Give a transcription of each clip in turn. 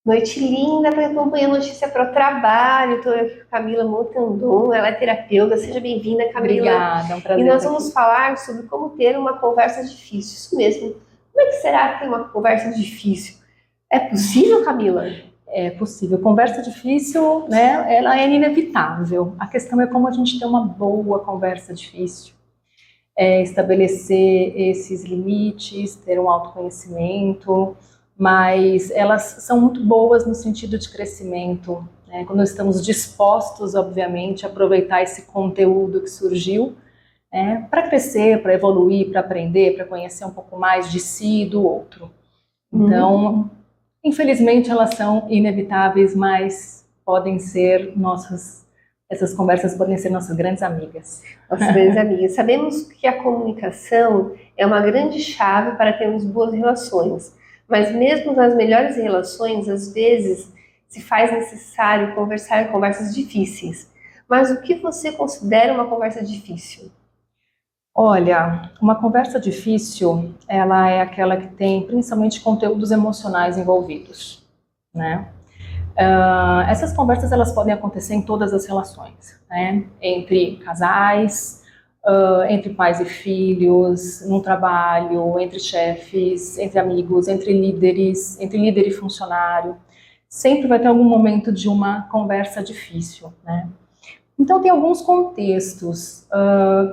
Noite linda para acompanhar a notícia para o trabalho. Estou aqui com a Camila Montandon, ela é terapeuta. Seja bem-vinda, Camila. Obrigada, é um E prazer nós estar vamos aqui. falar sobre como ter uma conversa difícil. Isso mesmo. Como é que será ter uma conversa difícil? É possível, Camila? É possível. Conversa difícil, né? Ela é inevitável. A questão é como a gente ter uma boa conversa difícil. É estabelecer esses limites, ter um autoconhecimento, mas elas são muito boas no sentido de crescimento, né? Quando estamos dispostos, obviamente, a aproveitar esse conteúdo que surgiu, para crescer, para evoluir, para aprender, para conhecer um pouco mais de si e do outro. Hum, Então, infelizmente, elas são inevitáveis, mas podem ser essas conversas podem ser nossas grandes amigas. Nossas grandes amigas. Sabemos que a comunicação é uma grande chave para termos boas relações, mas mesmo nas melhores relações, às vezes se faz necessário conversar conversas difíceis. Mas o que você considera uma conversa difícil? Olha, uma conversa difícil, ela é aquela que tem principalmente conteúdos emocionais envolvidos, né? Essas conversas elas podem acontecer em todas as relações, né? Entre casais, entre pais e filhos, no trabalho, entre chefes, entre amigos, entre líder e funcionário. Sempre vai ter algum momento de uma conversa difícil, né? Então tem alguns contextos.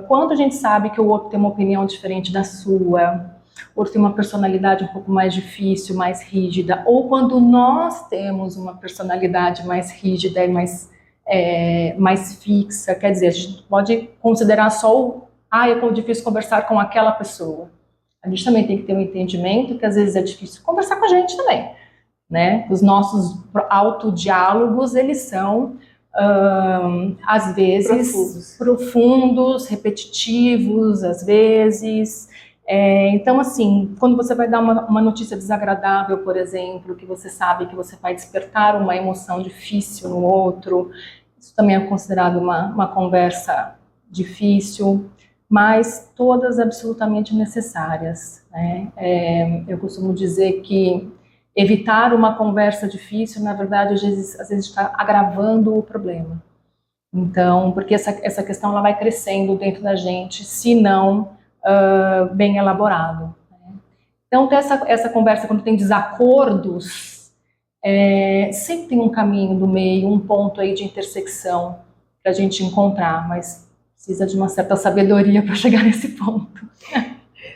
Quando a gente sabe que o outro tem uma opinião diferente da sua, o outro tem uma personalidade um pouco mais difícil, mais rígida, ou quando nós temos uma personalidade mais rígida e mais fixa, quer dizer, a gente pode considerar só é difícil conversar com aquela pessoa. A gente também tem que ter um entendimento que às vezes é difícil conversar com a gente também, né? Os nossos autodiálogos, eles são às vezes Profundos. profundos, repetitivos, às vezes. Então, assim, quando você vai dar uma notícia desagradável, por exemplo, que você sabe que você vai despertar uma emoção difícil no outro, isso também é considerado uma conversa difícil, mas todas absolutamente necessárias, né? Eu costumo dizer que evitar uma conversa difícil, na verdade, às vezes está agravando o problema. Então, porque essa questão ela vai crescendo dentro da gente, se não bem elaborado. Então, ter essa conversa quando tem desacordos, sempre tem um caminho do meio, um ponto aí de intersecção para a gente encontrar, mas precisa de uma certa sabedoria para chegar nesse ponto.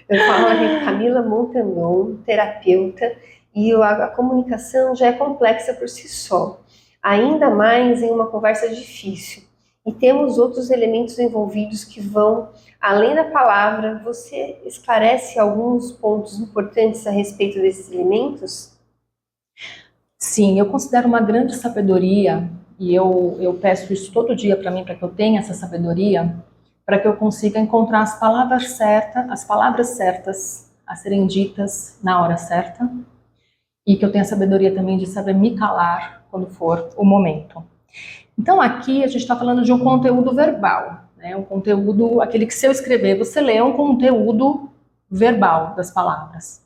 Eu falo aqui com Camila Montanon, terapeuta, e a comunicação já é complexa por si só, ainda mais em uma conversa difícil. E temos outros elementos envolvidos que vão além da palavra. Você esclarece alguns pontos importantes a respeito desses elementos? Sim, eu considero uma grande sabedoria, e eu peço isso todo dia para mim, para que eu tenha essa sabedoria, para que eu consiga encontrar as palavras certas a serem ditas na hora certa, e que eu tenha a sabedoria também de saber me calar quando for o momento. Então aqui a gente está falando de um conteúdo verbal, né? Um conteúdo, aquele que se eu escrever, você lê, é um conteúdo verbal das palavras.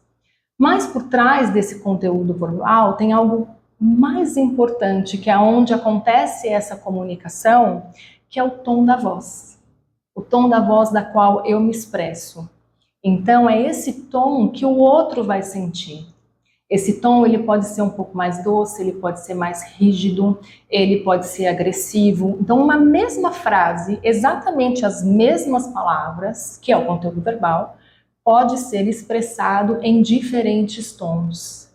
Mas por trás desse conteúdo verbal tem algo mais importante, que é onde acontece essa comunicação, que é o tom da voz. O tom da voz da qual eu me expresso. Então é esse tom que o outro vai sentir. Esse tom ele pode ser um pouco mais doce, ele pode ser mais rígido, ele pode ser agressivo. Então uma mesma frase, exatamente as mesmas palavras, que é o conteúdo verbal, pode ser expressado em diferentes tons.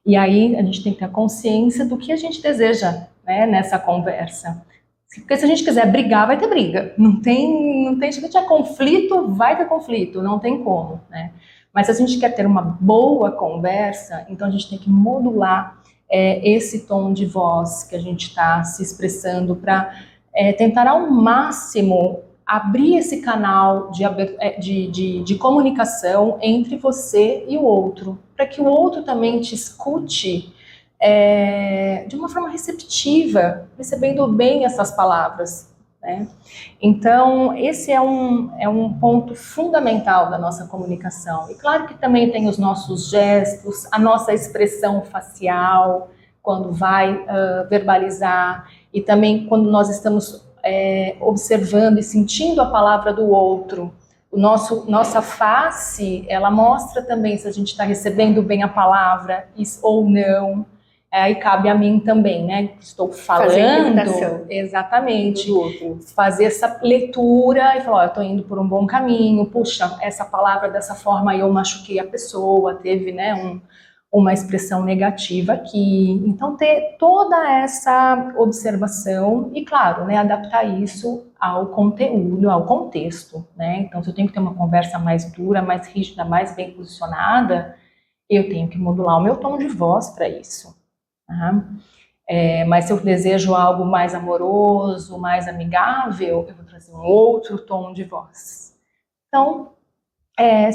E aí a gente tem que ter consciência do que a gente deseja, né, nessa conversa. Porque se a gente quiser brigar, vai ter briga. Se a gente tiver conflito, vai ter conflito, não tem como, né? Mas se a gente quer ter uma boa conversa, então a gente tem que modular esse tom de voz que a gente está se expressando para tentar ao máximo abrir esse canal de comunicação entre você e o outro, para que o outro também te escute de uma forma receptiva, recebendo bem essas palavras, né? Então, esse é um ponto fundamental da nossa comunicação. E claro que também tem os nossos gestos, a nossa expressão facial, quando vai verbalizar, e também quando nós estamos observando e sentindo a palavra do outro. Nossa face, ela mostra também se a gente está recebendo bem a palavra ou não. Aí cabe a mim também, né? Estou falando, exatamente, fazer essa leitura e falar, ó, eu estou indo por um bom caminho, puxa, essa palavra dessa forma eu machuquei a pessoa, teve, né, uma expressão negativa aqui. Então, ter toda essa observação e, claro, né, adaptar isso ao conteúdo, ao contexto, né? Então, se eu tenho que ter uma conversa mais dura, mais rígida, mais bem posicionada, eu tenho que modular o meu tom de voz para isso. Mas se eu desejo algo mais amoroso, mais amigável, eu vou trazer um outro tom de voz. Então,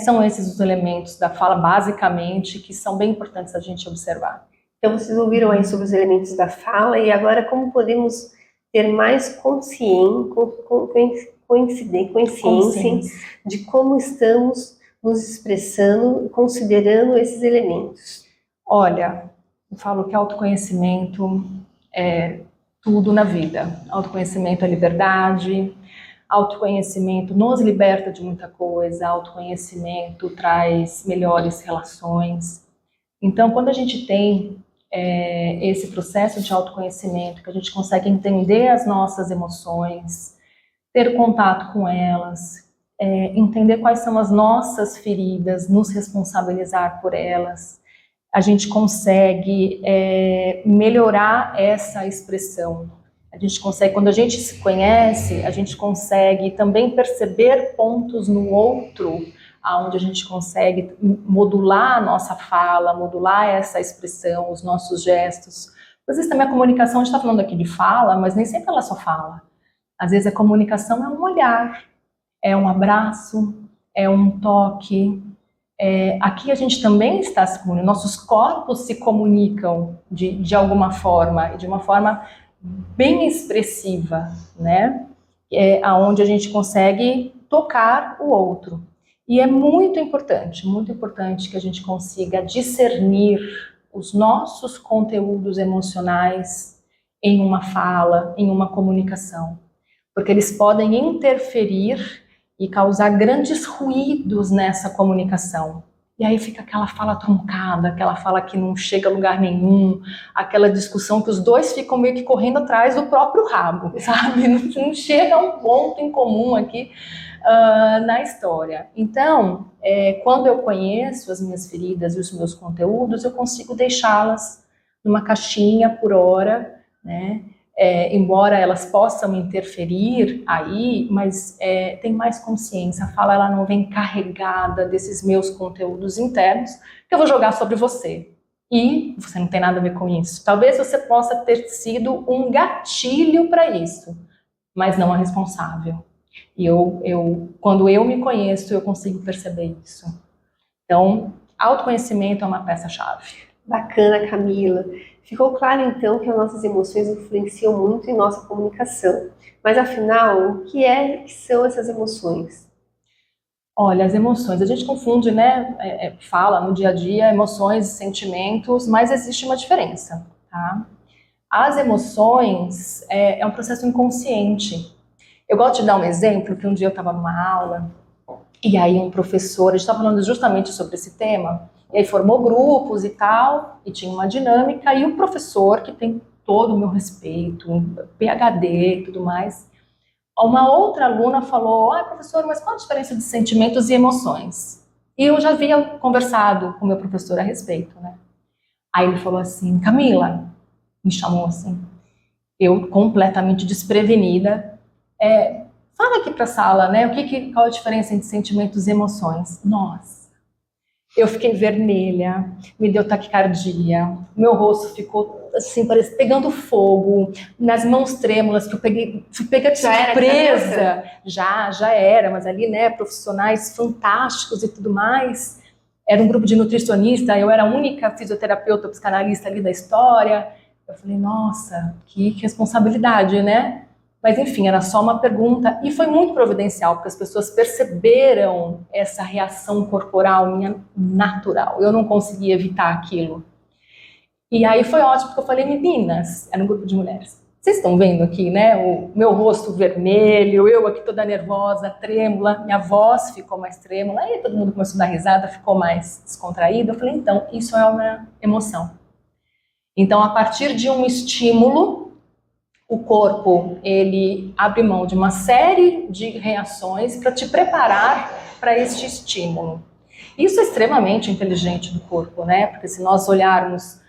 são esses os elementos da fala, basicamente, que são bem importantes a gente observar. Então, vocês ouviram aí sobre os elementos da fala, e agora como podemos ter mais consciência de como estamos nos expressando, considerando esses elementos? Olha, eu falo que autoconhecimento é tudo na vida. Autoconhecimento é liberdade, autoconhecimento nos liberta de muita coisa, autoconhecimento traz melhores relações. Então, quando a gente tem esse processo de autoconhecimento, que a gente consegue entender as nossas emoções, ter contato com elas, entender quais são as nossas feridas, nos responsabilizar por elas, a gente consegue melhorar essa expressão. A gente consegue, quando a gente se conhece, a gente consegue também perceber pontos no outro, onde a gente consegue modular a nossa fala, modular essa expressão, os nossos gestos. Às vezes também a comunicação, a gente está falando aqui de fala, mas nem sempre ela só fala. Às vezes a comunicação é um olhar, é um abraço, é um toque. Aqui a gente também está se comunicando, nossos corpos se comunicam de alguma forma, e de uma forma bem expressiva, né? Onde a gente consegue tocar o outro. E é muito importante que a gente consiga discernir os nossos conteúdos emocionais em uma fala, em uma comunicação, porque eles podem interferir e causar grandes ruídos nessa comunicação. E aí fica aquela fala truncada, aquela fala que não chega a lugar nenhum, aquela discussão que os dois ficam meio que correndo atrás do próprio rabo, sabe? Não chega a um ponto em comum aqui na história. Então, quando eu conheço as minhas feridas e os meus conteúdos, eu consigo deixá-las numa caixinha por hora, né? Embora elas possam interferir aí, mas tem mais consciência. A fala ela não vem carregada desses meus conteúdos internos que eu vou jogar sobre você. E você não tem nada a ver com isso. Talvez você possa ter sido um gatilho para isso, mas não a responsável. E quando eu me conheço, eu consigo perceber isso. Então, autoconhecimento é uma peça-chave. Bacana, Camila. Ficou claro, então, que as nossas emoções influenciam muito em nossa comunicação. Mas, afinal, o que são essas emoções? Olha, as emoções, a gente confunde, né? Fala no dia a dia emoções e sentimentos, mas existe uma diferença, tá? As emoções é um processo inconsciente. Eu gosto de dar um exemplo, que um dia eu estava numa aula, e aí um professor, a gente estava falando justamente sobre esse tema, e aí formou grupos e tal, e tinha uma dinâmica, e o professor, que tem todo o meu respeito, PhD e tudo mais, uma outra aluna falou, professor, mas qual a diferença de sentimentos e emoções? E eu já havia conversado com o meu professor a respeito, né? Aí ele falou assim, Camila, me chamou assim, eu completamente desprevenida, fala aqui para a sala, né? Qual a diferença entre sentimentos e emoções? Nossa, eu fiquei vermelha, me deu taquicardia, meu rosto ficou assim, parece pegando fogo, nas mãos trêmulas, que eu fui pega de surpresa. Já era, mas ali, né, profissionais fantásticos e tudo mais. Era um grupo de nutricionista, eu era a única fisioterapeuta psicanalista ali da história. Eu falei, nossa, que responsabilidade, né? Mas, enfim, era só uma pergunta e foi muito providencial, porque as pessoas perceberam essa reação corporal minha natural. Eu não conseguia evitar aquilo. E aí foi ótimo, porque eu falei, meninas, era um grupo de mulheres, vocês estão vendo aqui, né, o meu rosto vermelho, eu aqui toda nervosa, trêmula, minha voz ficou mais trêmula, aí todo mundo começou a dar risada, ficou mais descontraído. Eu falei, então, isso é uma emoção. Então, a partir de um estímulo, o corpo, ele abre mão de uma série de reações para te preparar para este estímulo. Isso é extremamente inteligente do corpo, né? Porque se nós olharmos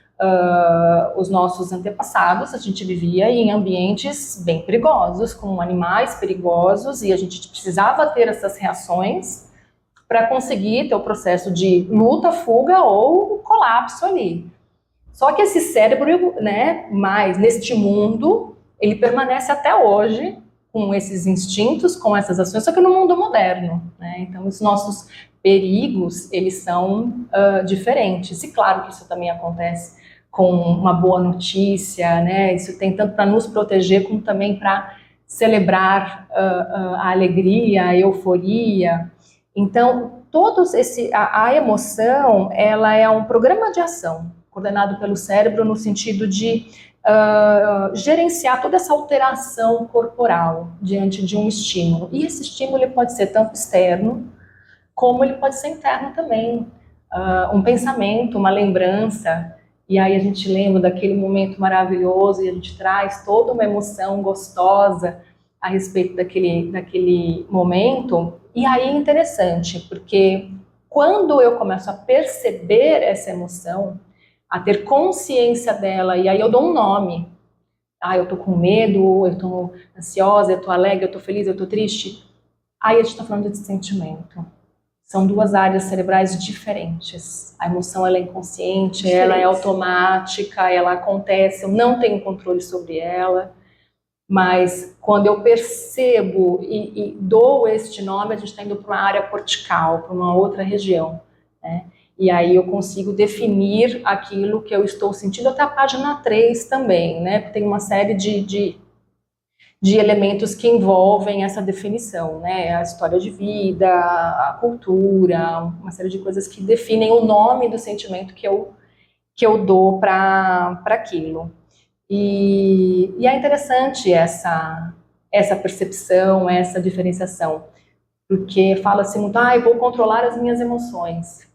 os nossos antepassados, a gente vivia em ambientes bem perigosos, com animais perigosos, e a gente precisava ter essas reações para conseguir ter o processo de luta, fuga ou colapso ali. Só que esse cérebro, né, mais neste mundo, ele permanece até hoje com esses instintos, com essas ações, só que no mundo moderno, né? Então, os nossos perigos, eles são diferentes. E claro que isso também acontece com uma boa notícia, né? Isso tem tanto para nos proteger, como também para celebrar a alegria, a euforia. Então, a emoção, ela é um programa de ação coordenado pelo cérebro no sentido de gerenciar toda essa alteração corporal diante de um estímulo. E esse estímulo ele pode ser tanto externo, como ele pode ser interno também. Um pensamento, uma lembrança, e aí a gente lembra daquele momento maravilhoso e a gente traz toda uma emoção gostosa a respeito daquele momento. E aí é interessante, porque quando eu começo a perceber essa emoção, a ter consciência dela, e aí eu dou um nome. Eu tô com medo, eu tô ansiosa, eu tô alegre, eu tô feliz, eu tô triste. Aí a gente tá falando de sentimento. São duas áreas cerebrais diferentes. A emoção, ela é inconsciente, ela é automática, ela acontece, eu não tenho controle sobre ela. Mas quando eu percebo e dou este nome, a gente está indo para uma área cortical, para uma outra região, né? E aí eu consigo definir aquilo que eu estou sentindo, até a página 3 também, né? Porque tem uma série de elementos que envolvem essa definição, né? A história de vida, a cultura, uma série de coisas que definem o nome do sentimento que eu dou para aquilo. E é interessante essa percepção, essa diferenciação, porque fala-se muito, eu vou controlar as minhas emoções.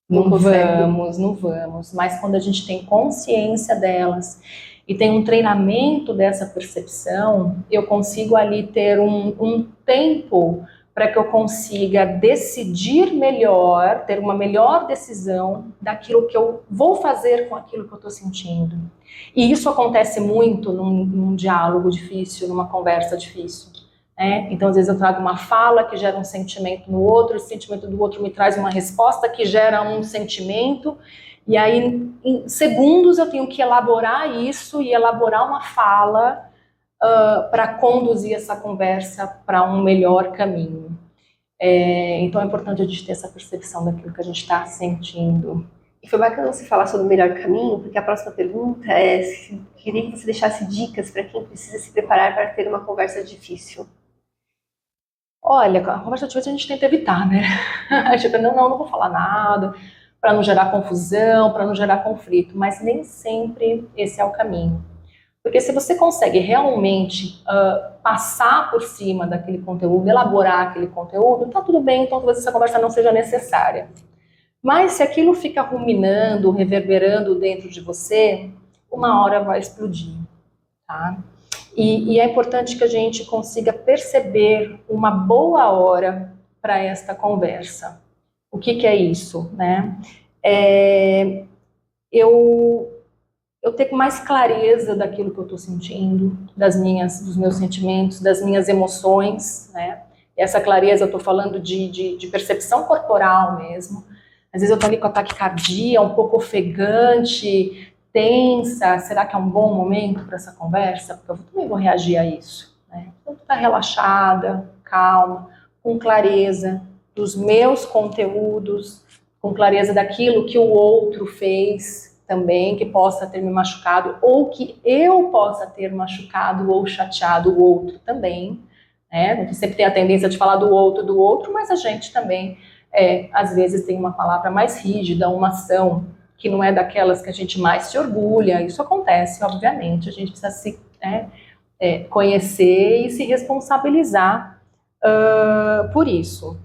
Não vamos, mas quando a gente tem consciência delas e tem um treinamento dessa percepção, eu consigo ali ter um tempo para que eu consiga decidir melhor, ter uma melhor decisão daquilo que eu vou fazer com aquilo que eu estou sentindo. E isso acontece muito num diálogo difícil, numa conversa difícil. Então, às vezes eu trago uma fala que gera um sentimento no outro, esse sentimento do outro me traz uma resposta que gera um sentimento, e aí em segundos eu tenho que elaborar isso e elaborar uma fala para conduzir essa conversa para um melhor caminho. Então é importante a gente ter essa percepção daquilo que a gente está sentindo. E foi bacana você falar sobre o melhor caminho, porque a próxima pergunta é se queria que você deixasse dicas para quem precisa se preparar para ter uma conversa difícil. Olha, a conversa difícil a gente tenta evitar, né? A gente não vou falar nada, para não gerar confusão, para não gerar conflito, mas nem sempre esse é o caminho. Porque se você consegue realmente passar por cima daquele conteúdo, elaborar aquele conteúdo, tá tudo bem, então talvez essa conversa não seja necessária. Mas se aquilo fica ruminando, reverberando dentro de você, uma hora vai explodir, tá? E é importante que a gente consiga perceber uma boa hora para esta conversa. O que é isso, né? Eu ter mais clareza daquilo que eu estou sentindo, dos meus sentimentos, das minhas emoções, né? E essa clareza eu estou falando de percepção corporal mesmo. Às vezes eu estou ali com a taquicardia, um pouco ofegante, tensa. Será que é um bom momento para essa conversa? Porque eu também vou reagir a isso, né? Então, estar relaxada, calma, com clareza dos meus conteúdos, com clareza daquilo que o outro fez também, que possa ter me machucado, ou que eu possa ter machucado ou chateado o outro também, né? A gente sempre tem a tendência de falar do outro, mas a gente também, às vezes, tem uma palavra mais rígida, uma ação que não é daquelas que a gente mais se orgulha. Isso acontece, obviamente, a gente precisa se conhecer e se responsabilizar por isso.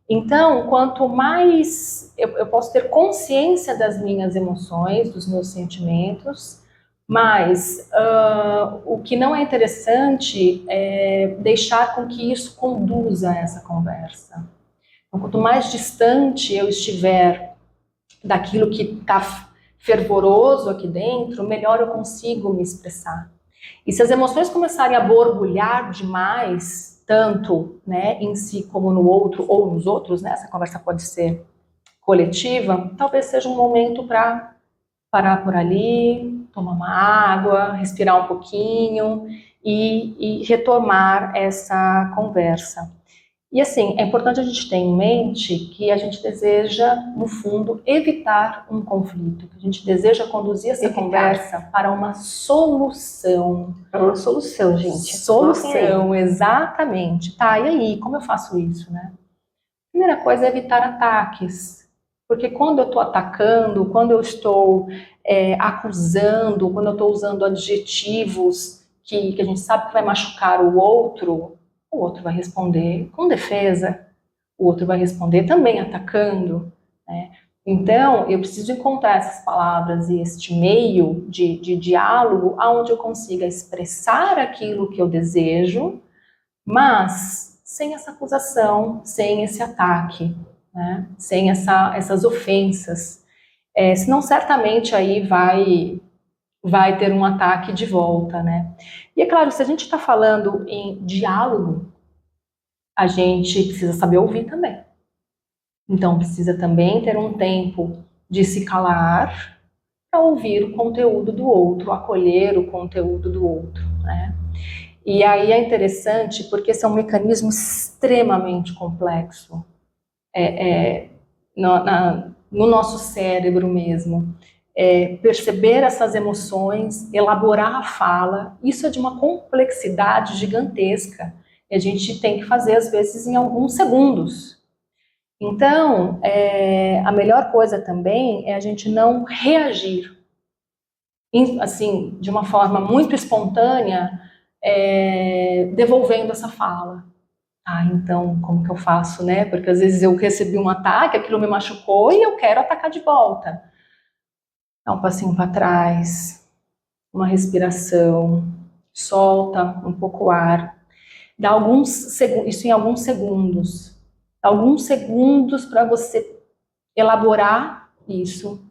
Então, quanto mais eu posso ter consciência das minhas emoções, dos meus sentimentos, mas o que não é interessante é deixar com que isso conduza a essa conversa. Então, quanto mais distante eu estiver daquilo que está fervoroso aqui dentro, melhor eu consigo me expressar. E se as emoções começarem a borbulhar demais, tanto, né, em si como no outro ou nos outros, né, essa conversa pode ser coletiva, talvez seja um momento para parar por ali, tomar uma água, respirar um pouquinho e retomar essa conversa. E assim, é importante a gente ter em mente que a gente deseja, no fundo, evitar um conflito, que a gente deseja conduzir essa conversa para uma solução. Para uma solução, gente. Solução, exatamente. Tá, e aí, como eu faço isso, né? Primeira coisa é evitar ataques. Porque quando eu estou atacando, quando eu estou acusando, quando eu estou usando adjetivos que a gente sabe que vai machucar o outro vai responder com defesa, o outro vai responder também atacando, né? Então, eu preciso encontrar essas palavras e este meio de diálogo onde eu consiga expressar aquilo que eu desejo, mas sem essa acusação, sem esse ataque, né? Sem essas ofensas. Senão, certamente, aí vai ter um ataque de volta, né? E é claro, se a gente está falando em diálogo, a gente precisa saber ouvir também. Então, precisa também ter um tempo de se calar para ouvir o conteúdo do outro, acolher o conteúdo do outro, né? E aí é interessante porque esse é um mecanismo extremamente complexo no nosso cérebro mesmo. Perceber essas emoções, elaborar a fala, isso é de uma complexidade gigantesca. E a gente tem que fazer, às vezes, em alguns segundos. Então, a melhor coisa também é a gente não reagir, assim, de uma forma muito espontânea, devolvendo essa fala. Ah, então, como que eu faço, né? Porque às vezes eu recebi um ataque, aquilo me machucou e eu quero atacar de volta. Dá um passinho para trás, uma respiração, solta um pouco o ar, dá isso em alguns segundos. Alguns segundos para você elaborar isso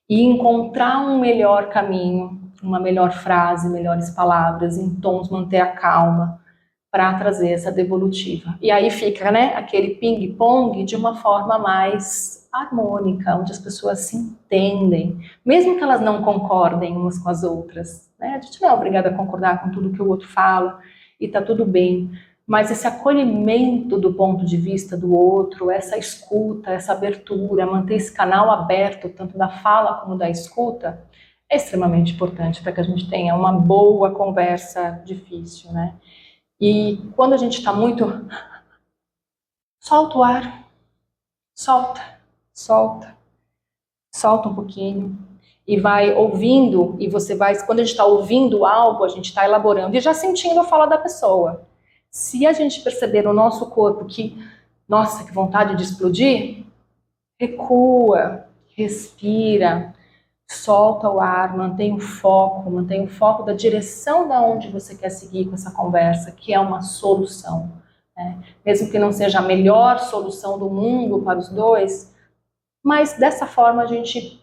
e encontrar um melhor caminho, uma melhor frase, melhores palavras, em tons, manter a calma para trazer essa devolutiva. E aí fica, né, aquele ping-pong de uma forma mais harmônica, onde as pessoas se entendem, mesmo que elas não concordem umas com as outras, né? A gente não é obrigada a concordar com tudo que o outro fala e tá tudo bem, mas esse acolhimento do ponto de vista do outro, essa escuta, essa abertura, manter esse canal aberto, tanto da fala como da escuta, é extremamente importante para que a gente tenha uma boa conversa difícil, né? E quando a gente está muito... Solta o ar. Solta um pouquinho. E vai ouvindo, e você vai... Quando a gente está ouvindo algo, a gente está elaborando e já sentindo a fala da pessoa. Se a gente perceber no nosso corpo que, nossa, que vontade de explodir, recua, respira, solta o ar, mantém o foco da direção da onde você quer seguir com essa conversa, que é uma solução, né? Mesmo que não seja a melhor solução do mundo para os dois, mas dessa forma a gente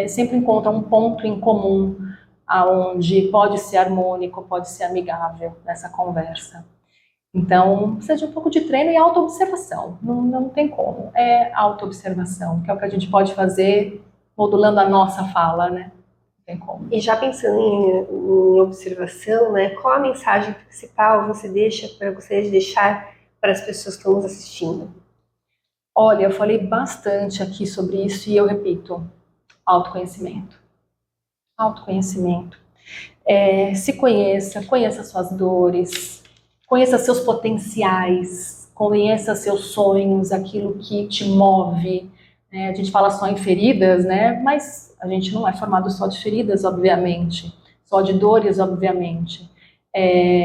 sempre encontra um ponto em comum, aonde pode ser harmônico, pode ser amigável nessa conversa. Então, precisa de um pouco de treino e autoobservação, não tem como, é autoobservação, que é o que a gente pode fazer modulando a nossa fala, né? Não tem como. E já pensando em observação, né? Qual a mensagem principal você gostaria de deixar para as pessoas que estão nos assistindo? Olha, eu falei bastante aqui sobre isso e eu repito, autoconhecimento. Autoconhecimento. Se conheça suas dores, conheça seus potenciais, conheça seus sonhos, aquilo que te move. A gente fala só em feridas, né? Mas A gente não é formado só de feridas, obviamente, só de dores, obviamente.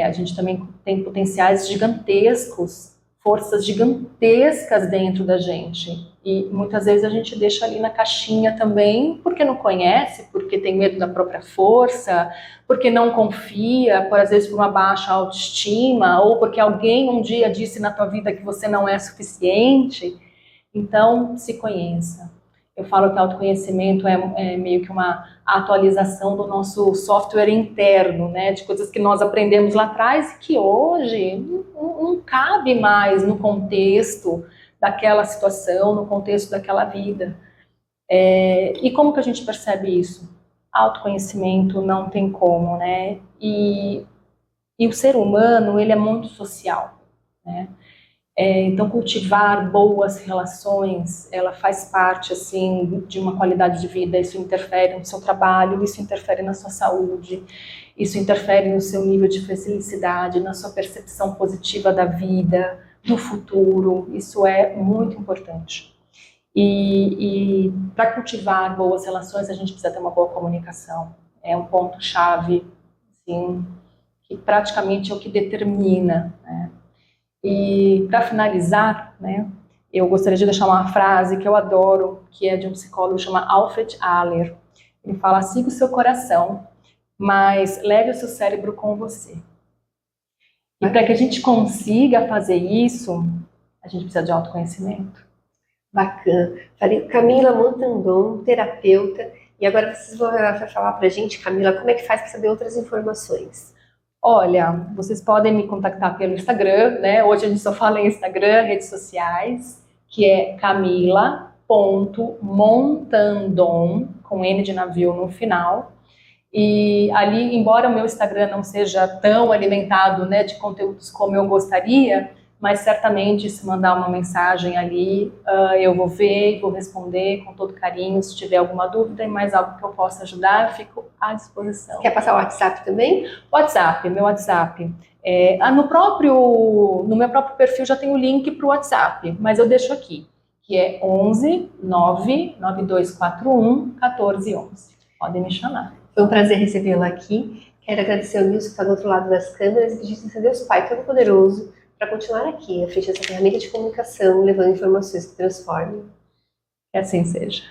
A gente também tem potenciais gigantescos, forças gigantescas dentro da gente. E muitas vezes a gente deixa ali na caixinha também, porque não conhece, porque tem medo da própria força, porque não confia, às vezes por uma baixa autoestima, ou porque alguém um dia disse na tua vida que você não é suficiente. Então, se conheça. Eu falo que autoconhecimento é meio que uma atualização do nosso software interno, né, de coisas que nós aprendemos lá atrás e que hoje não cabe mais no contexto daquela situação, no contexto daquela vida. E como que a gente percebe isso? Autoconhecimento não tem como, né? E o ser humano, ele é muito social, né? Então, cultivar boas relações, ela faz parte, assim, de uma qualidade de vida. Isso interfere no seu trabalho, isso interfere na sua saúde, isso interfere no seu nível de felicidade, na sua percepção positiva da vida, do futuro. Isso é muito importante. E para cultivar boas relações, a gente precisa ter uma boa comunicação. É um ponto-chave, assim, que praticamente é o que determina, né? E para finalizar, né, eu gostaria de deixar uma frase que eu adoro, que é de um psicólogo chamado Alfred Adler. Ele fala: siga o seu coração, mas leve o seu cérebro com você. E para que a gente consiga fazer isso, a gente precisa de autoconhecimento. Bacana. Falei com Camila Montandon, terapeuta, e agora vocês vão falar para a gente, Camila, como é que faz para saber outras informações? Olha, vocês podem me contactar pelo Instagram, né? Hoje a gente só fala em Instagram, redes sociais, que é camila.montandon, com N de navio no final. E ali, embora o meu Instagram não seja tão alimentado, né, de conteúdos como eu gostaria, mas certamente se mandar uma mensagem ali, eu vou ver e vou responder com todo carinho. Se tiver alguma dúvida e mais algo que eu possa ajudar, eu fico à disposição. Quer passar o WhatsApp também? WhatsApp, meu WhatsApp. No meu próprio perfil já tem o link para o WhatsApp, mas eu deixo aqui, que é 11 99241 1411. Podem me chamar. Foi um prazer recebê-la aqui. Quero agradecer ao Nilson que está do outro lado das câmeras e pedir a Deus Pai Todo-Poderoso para continuar aqui, à frente dessa ferramenta de comunicação, levando informações que transformem. Que assim seja.